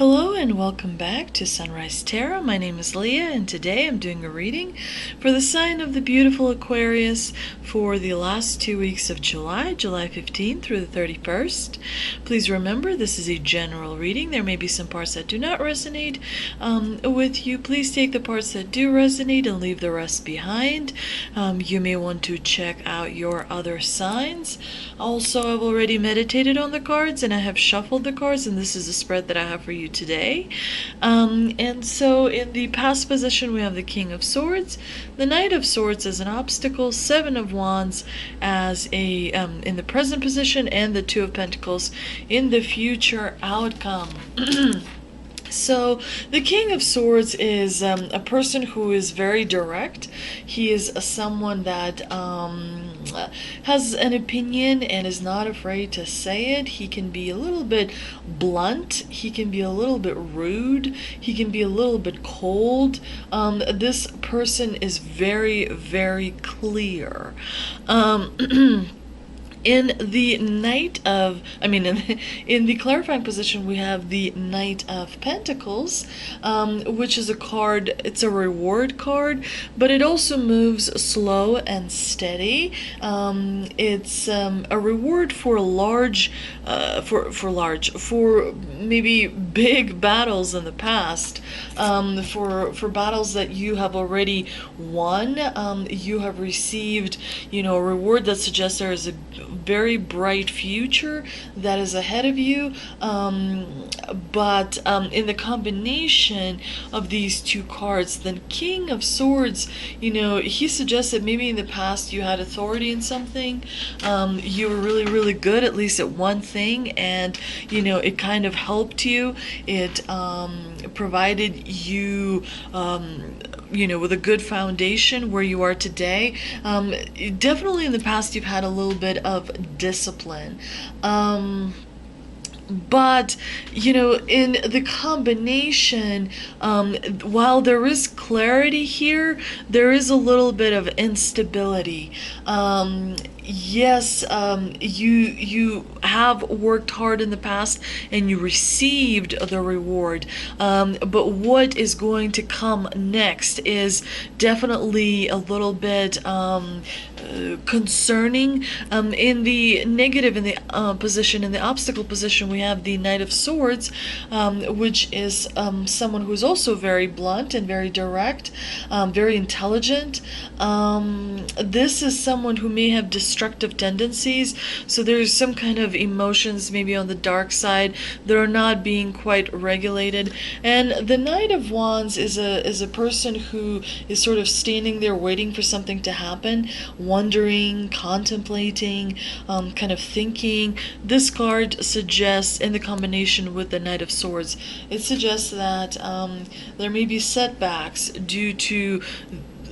Hello and welcome back to Sunrise Tarot. My name is Leah and today I'm doing a reading for the sign of the beautiful Aquarius for the last 2 weeks of July 15th through the 31st. Please remember this is a general reading. There may be some parts that do not resonate with you. Please take the parts that do resonate and leave the rest behind. You may want to check out your other signs. Also, I've already meditated on the cards and I have shuffled the cards, and this is a spread that I have for you today. And so in the past position we have the King of Swords, the Knight of Swords as an obstacle, Seven of Wands as a in the present position, and the Two of Pentacles in the future outcome. So the King of Swords is a person who is very direct. He is someone that has an opinion and is not afraid to say it. He can be a little bit blunt. He can be a little bit rude. He can be a little bit cold. This person is very, very clear. In the in the clarifying position, we have the Knight of Pentacles, which is a card. It's a reward card, but it also moves slow and steady. It's a reward for for maybe big battles in the past, for battles that you have already won. You have received, a reward that suggests there is a very bright future that is ahead of you, but in the combination of these two cards, the King of Swords, he suggests that maybe in the past you had authority in something. You were really, really good at least at one thing, and it kind of helped you. It provided you with a good foundation where you are today. Definitely in the past you've had a little bit of discipline. But in the combination, while there is clarity here, there is a little bit of instability. Yes, you have worked hard in the past and you received the reward, but what is going to come next is definitely a little bit concerning. In the negative, in the position, in the obstacle position, we have the Knight of Swords, which is someone who's also very blunt and very direct, very intelligent. This is someone who may have destructive tendencies, so there's some kind of emotions maybe on the dark side that are not being quite regulated. And the Knight of Wands is a person who is sort of standing there waiting for something to happen, wondering, contemplating, kind of thinking. This card suggests, in the combination with the Knight of Swords, it suggests that there may be setbacks due to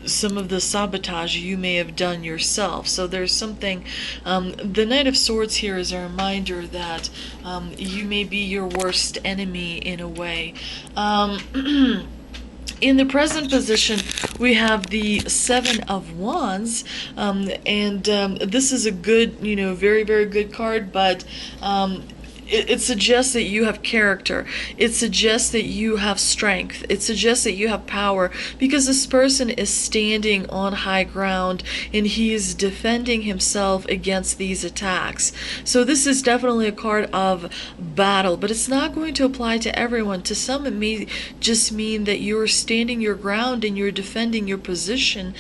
some of the sabotage you may have done yourself. So there's something, the Knight of Swords here is a reminder that you may be your worst enemy in a way. In the present position, we have the Seven of Wands, and this is a good, very, very good card, but it suggests that you have character. It suggests that you have strength. It suggests that you have power, because this person is standing on high ground and he is defending himself against these attacks. So this is definitely a card of battle, but it's not going to apply to everyone. To some, it may just mean that you're standing your ground and you're defending your position,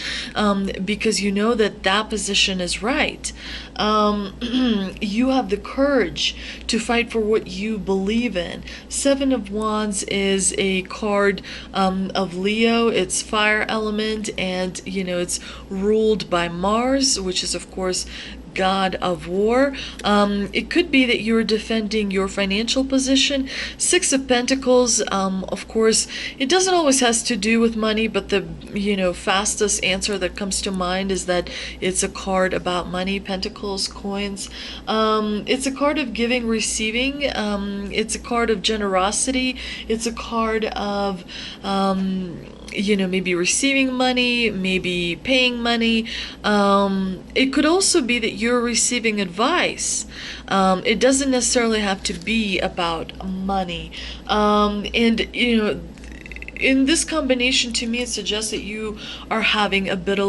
because you know that that position is right. You have the courage to fight for what you believe in. Seven of Wands is a card of Leo. It's fire element, and it's ruled by Mars, which is of course God of War. It could be that you're defending your financial position. Six of Pentacles, of course, it doesn't always has to do with money, but the fastest answer that comes to mind is that it's a card about money. Pentacles, coins. It's a card of giving, receiving. It's a card of generosity. It's a card of you know, maybe receiving money, maybe paying money. It could also be that you're receiving advice. It doesn't necessarily have to be about money. And, you know, in this combination, to me, it suggests that you are having a bit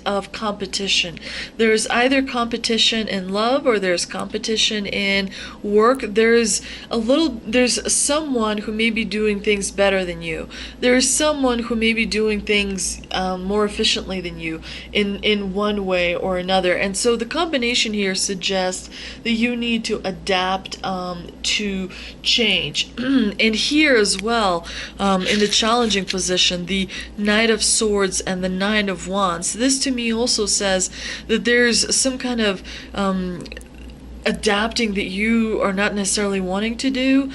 of competition. There's either competition in love or there's competition in work. There's someone who may be doing things better than you. There's someone who may be doing things more efficiently than you in one way or another. And so the combination here suggests that you need to adapt to change. And here as well, in the challenging position, the Knight of Swords and the Nine of Wands. This to me also says that there's some kind of adapting that you are not necessarily wanting to do,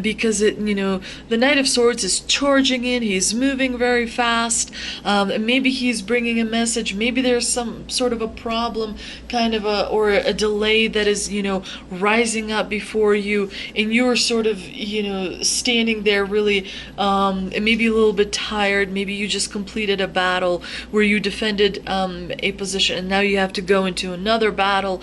because it, you know, the Knight of Swords is charging in, he's moving very fast, maybe he's bringing a message, maybe there's some sort of a problem, kind of or a delay that is, you know, rising up before you, and you're sort of, you know, standing there really, maybe a little bit tired, maybe you just completed a battle where you defended a position, and now you have to go into another battle,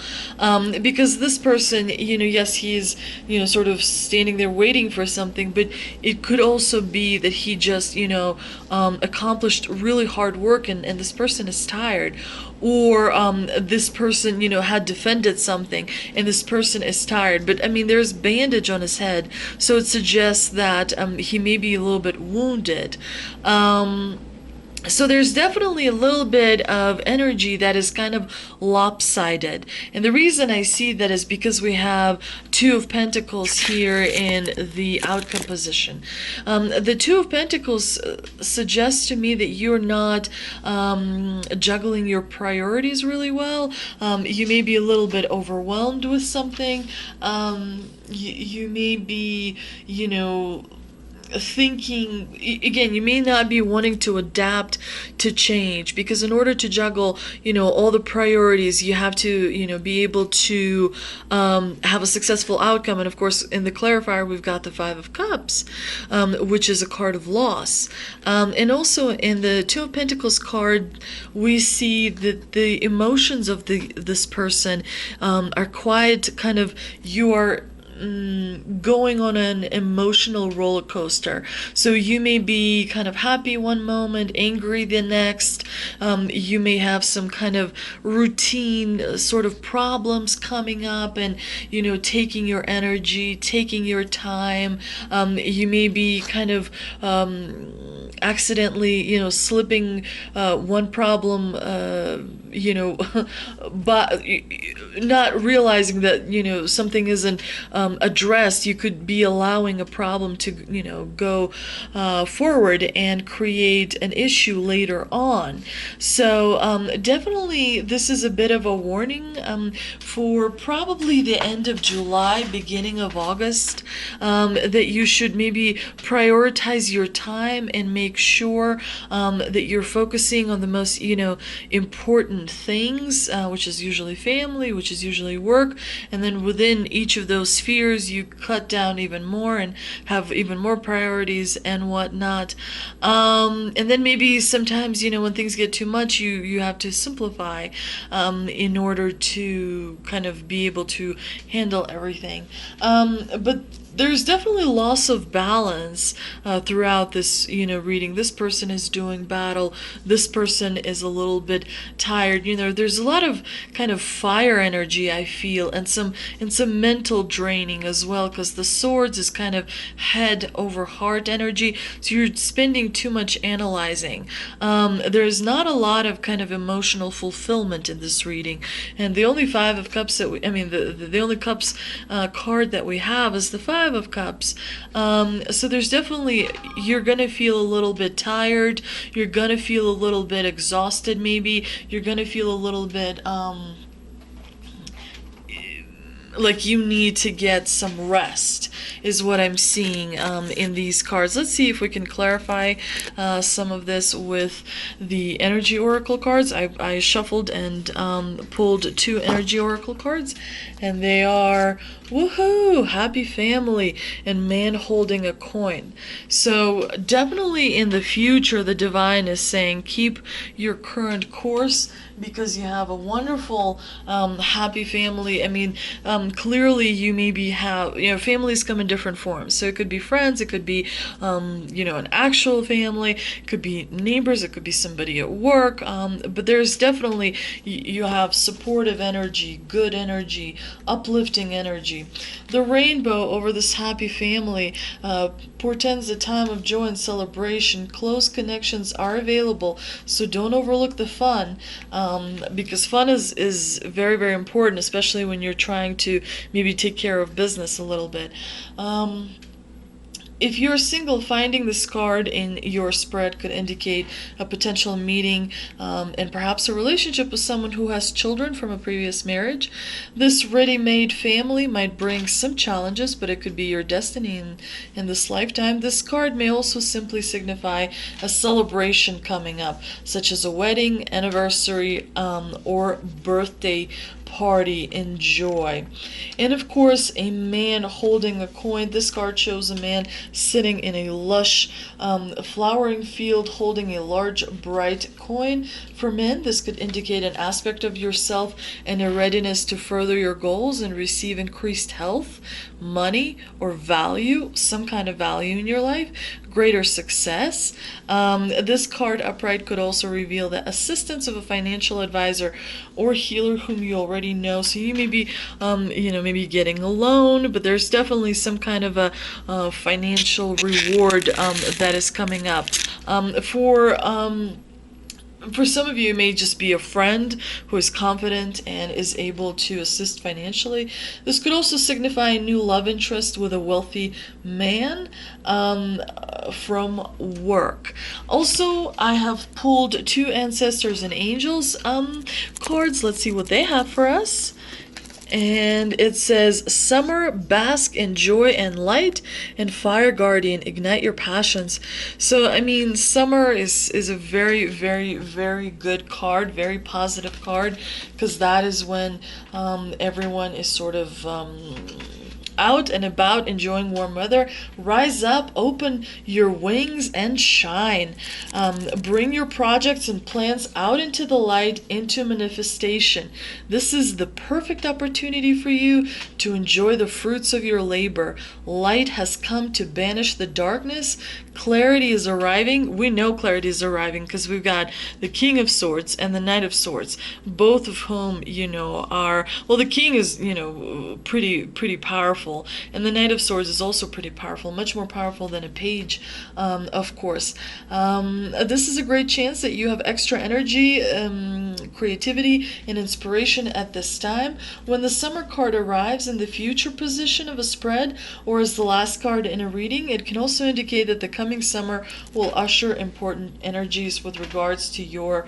because this person, you know, yes, he's, you know, sort of standing there waiting for something, but it could also be that he just, you know, accomplished really hard work, and this person is tired. Or this person, you know, had defended something, and this person is tired. But, I mean, there's bandage on his head, so it suggests that he may be a little bit wounded. So there's definitely a little bit of energy that is kind of lopsided. And the reason I see that is because we have Two of Pentacles here in the outcome position. The Two of Pentacles suggests to me that you're not juggling your priorities really well. You may be a little bit overwhelmed with something. You may be, you know, thinking, again, you may not be wanting to adapt to change, because in order to juggle, you know, all the priorities, you have to, you know, be able to have a successful outcome. And of course, in the clarifier, we've got the Five of Cups, which is a card of loss. And also in the Two of Pentacles card, we see that the emotions of this person are quite kind of, you are going on an emotional roller coaster. So you may be kind of happy one moment, angry the next. You may have some kind of routine sort of problems coming up, and, you know, taking your energy, taking your time. You may be kind of accidentally, you know, slipping one problem, you know, but not realizing that, you know, something isn't addressed. You could be allowing a problem to, you know, go forward and create an issue later on. So definitely this is a bit of a warning for probably the end of July, beginning of August, that you should maybe prioritize your time and make sure that you're focusing on the most, you know, important things, which is usually family, which is usually work, and then within each of those spheres you cut down even more and have even more priorities and whatnot. And then maybe sometimes, you know, when things get too much, you have to simplify in order to kind of be able to handle everything. But there's definitely loss of balance throughout this, you know, reading. This person is doing battle. This person is a little bit tired. You know, there's a lot of kind of fire energy, I feel, and some mental draining as well, because the Swords is kind of head over heart energy. So you're spending too much analyzing. There's not a lot of kind of emotional fulfillment in this reading. And the only Five of Cups that the only Cups card that we have is the Five of Cups. So there's definitely, you're gonna feel a little bit tired, you're gonna feel a little bit exhausted, maybe you're gonna feel a little bit like you need to get some rest is what I'm seeing in these cards. Let's see if we can clarify some of this with the energy oracle cards. I shuffled and pulled 2 energy oracle cards, and they are woohoo, happy family, and man holding a coin. So definitely in the future, the divine is saying keep your current course, because you have a wonderful happy family. I mean, clearly you maybe have, families come in different forms. So it could be friends, it could be an actual family, it could be neighbors, it could be somebody at work, but there's definitely, you have supportive energy, good energy, uplifting energy. The rainbow over this happy family portends a time of joy and celebration. Close connections are available, so don't overlook the fun, because fun is very, very important, especially when you're trying to maybe take care of business a little bit. If you're single, finding this card in your spread could indicate a potential meeting and perhaps a relationship with someone who has children from a previous marriage. This ready-made family might bring some challenges, but it could be your destiny in this lifetime. This card may also simply signify a celebration coming up, such as a wedding, anniversary, or birthday party. Enjoy. And of course, a man holding a coin. This card shows a man sitting in a lush flowering field holding a large bright coin. For men, this could indicate an aspect of yourself and a readiness to further your goals and receive increased health, money, or value, some kind of value in your life, greater success. This card upright could also reveal the assistance of a financial advisor or healer whom you already know. So you may be, maybe getting a loan, but there's definitely some kind of a financial reward that is coming up. For some of you, it may just be a friend who is confident and is able to assist financially. This could also signify a new love interest with a wealthy man from work. Also, I have pulled 2 ancestors and angels cards. Let's see what they have for us. And it says, Summer, bask in joy and light, and Fire Guardian, ignite your passions. So, I mean, summer is a very, very, very good card, very positive card, because that is when everyone is sort of out and about enjoying warm weather. Rise up, open your wings, and shine. Bring your projects and plans out into the light, into manifestation. This is the perfect opportunity for you to enjoy the fruits of your labor. Light has come to banish the darkness. Clarity is arriving. We know clarity is arriving because we've got the King of Swords and the Knight of Swords, both of whom, are, well, the King is, pretty powerful, and the Knight of Swords is also pretty powerful, much more powerful than a page, of course. This is a great chance that you have extra energy, creativity, and inspiration at this time. When the summer card arrives in the future position of a spread, or as the last card in a reading, it can also indicate that the coming summer will usher important energies with regards to your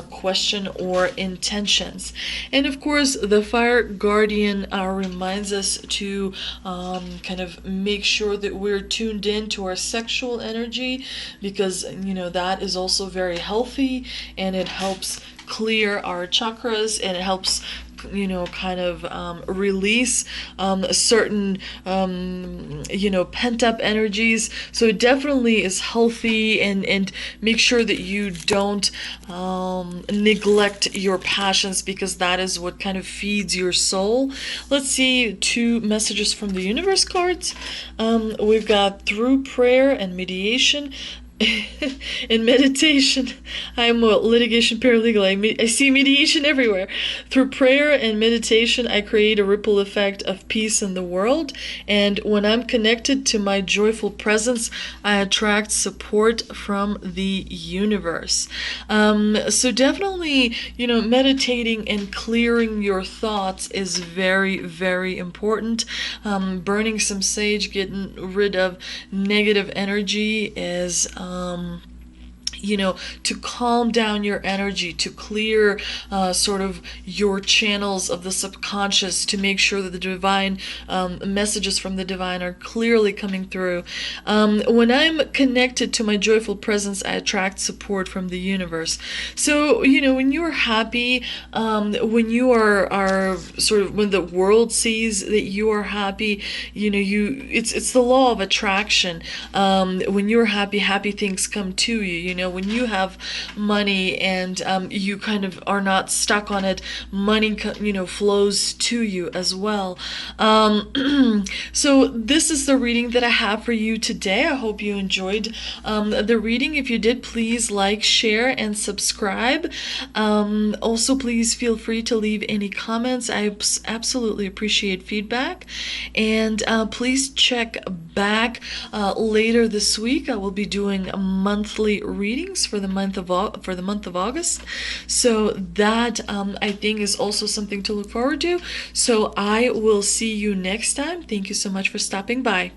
question or intentions. And of course, the Fire Guardian reminds us to kind of make sure that we're tuned in to our sexual energy, because that is also very healthy, and it helps clear our chakras, and it helps kind of release certain pent-up energies. So it definitely is healthy, and make sure that you don't neglect your passions, because that is what kind of feeds your soul. Let's see 2 messages from the universe cards. We've got through prayer and mediation. In meditation, I'm a litigation paralegal. I see mediation everywhere. Through prayer and meditation, I create a ripple effect of peace in the world. And when I'm connected to my joyful presence, I attract support from the universe. So definitely, meditating and clearing your thoughts is very, very important. Burning some sage, getting rid of negative energy is to calm down your energy, to clear sort of your channels of the subconscious, to make sure that the divine messages from the divine are clearly coming through. When I'm connected to my joyful presence, I attract support from the universe. So, when you're happy, when you are sort of, when the world sees that you are happy, it's the law of attraction. When you're happy, happy things come to you. When you have money and you kind of are not stuck on it, money flows to you as well. So this is the reading that I have for you today. I hope you enjoyed the reading. If you did, please like, share, and subscribe. Also, please feel free to leave any comments. I absolutely appreciate feedback. And please check back later this week. I will be doing monthly readings for the month of August. So that I think is also something to look forward to. So I will see you next time. Thank you so much for stopping by.